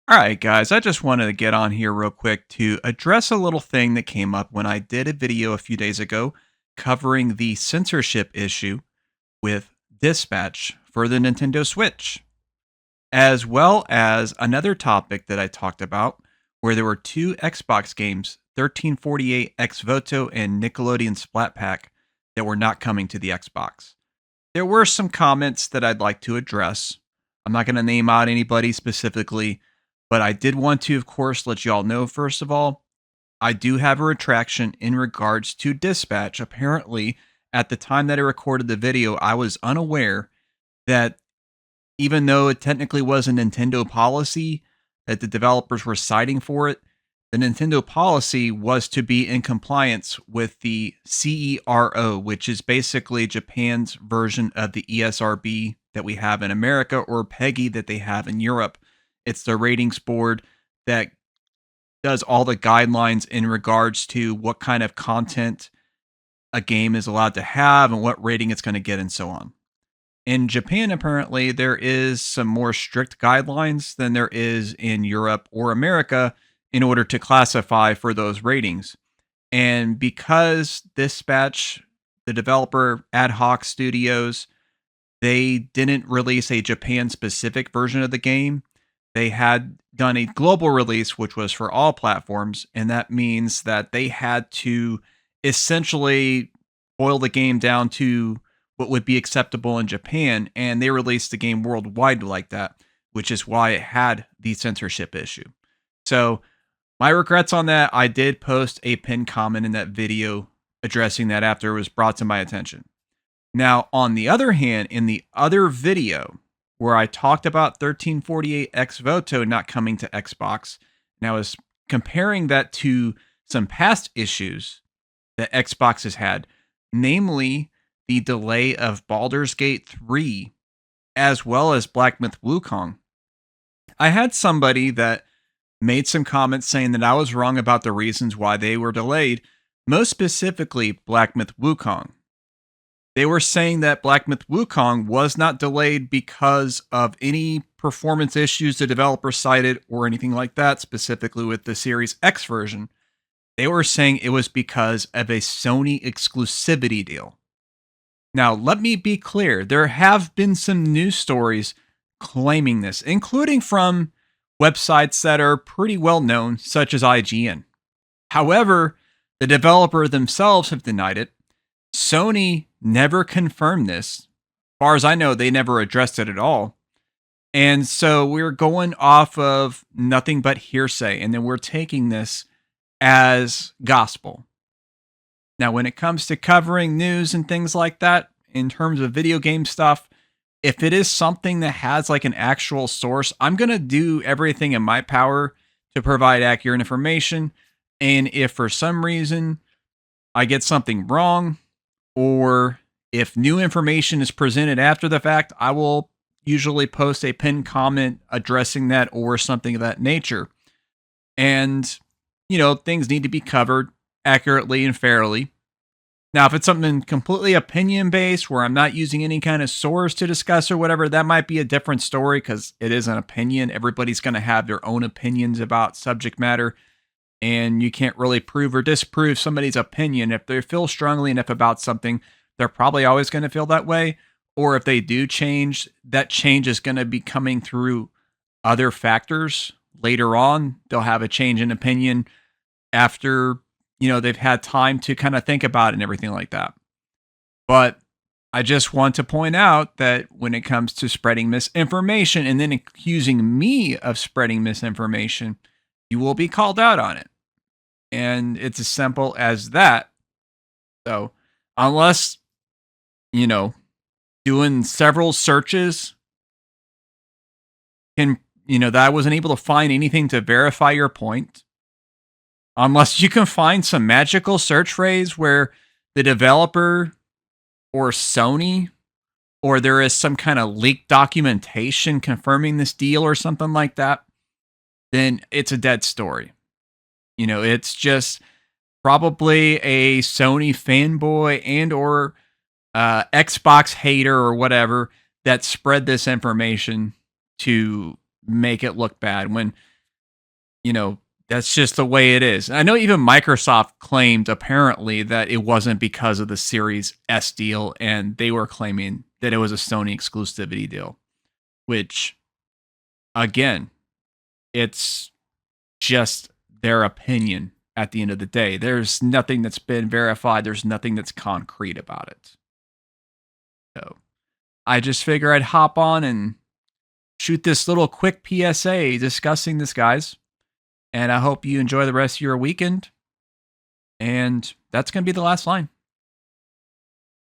All right, guys, I just wanted to get on here real quick to address a little thing that came up when I did a video a few days ago covering the censorship issue with Dispatch for the Nintendo Switch, as well as another topic that I talked about where there were two Xbox games, 1348 Ex Voto and Nickelodeon Splat Pack, that were not coming to the Xbox. There were some comments that I'd like to address. I'm not going to name out anybody specifically, but I did want to, of course, let you all know, first of all, I do have a retraction in regards to Dispatch. Apparently, at the time that I recorded the video, I was unaware that even though it technically was a Nintendo policy that the developers were citing for it, the Nintendo policy was to be in compliance with the CERO, which is basically Japan's version of the ESRB that we have in America, or PEGI that they have in Europe. It's the ratings board that does all the guidelines in regards to what kind of content a game is allowed to have and what rating it's going to get and so on. In Japan, apparently, there is some more strict guidelines than there is in Europe or America in order to classify for those ratings. And because Dispatch, the developer Ad Hoc Studios, they didn't release a Japan specific version of the game. They had done a global release, which was for all platforms. And that means that they had to essentially boil the game down to what would be acceptable in Japan. And they released the game worldwide like that, which is why it had the censorship issue. So, my regrets on that. I did post a pinned comment in that video addressing that after it was brought to my attention. Now, on the other hand, in the other video where I talked about 1348 Ex Voto not coming to Xbox, and I was comparing that to some past issues that Xbox has had, namely the delay of Baldur's Gate 3, as well as Black Myth Wukong. I had somebody that made some comments saying that I was wrong about the reasons why they were delayed, most specifically Black Myth Wukong. They were saying that Black Myth Wukong was not delayed because of any performance issues the developer cited or anything like that, specifically with the Series X version. They were saying it was because of a Sony exclusivity deal. Now, let me be clear. There have been some news stories claiming this, including from websites that are pretty well known, such as IGN. However, the developer themselves have denied it. Sony never confirmed this. As far as I know, they never addressed it at all. And so we're going off of nothing but hearsay, and then we're taking this as gospel. Now, when it comes to covering news and things like that, in terms of video game stuff, if it is something that has like an actual source, I'm going to do everything in my power to provide accurate information. And if for some reason I get something wrong, or if new information is presented after the fact, I will usually post a pinned comment addressing that or something of that nature. And, things need to be covered accurately and fairly. Now, if it's something completely opinion based where I'm not using any kind of source to discuss or whatever, that might be a different story because it is an opinion. Everybody's going to have their own opinions about subject matter, and you can't really prove or disprove somebody's opinion. If they feel strongly enough about something, they're probably always going to feel that way. Or if they do change, that change is going to be coming through other factors later on. They'll have a change in opinion after they've had time to kind of think about it and everything like that. But I just want to point out that when it comes to spreading misinformation and then accusing me of spreading misinformation, you will be called out on it. And it's as simple as that. So, unless, doing several searches can, that I wasn't able to find anything to verify your point, unless you can find some magical search phrase where the developer or Sony or there is some kind of leaked documentation confirming this deal or something like that, then it's a dead story. It's just probably a Sony fanboy and or Xbox hater or whatever that spread this information to make it look bad. When you know, that's just the way it is. I know even Microsoft claimed apparently that it wasn't because of the Series S deal, and they were claiming that it was a Sony exclusivity deal, which, again, it's just their opinion at the end of the day. There's nothing that's been verified, there's nothing that's concrete about it. So I just figure I'd hop on and shoot this little quick PSA discussing this, guys. And I hope you enjoy the rest of your weekend. And that's going to be the last line.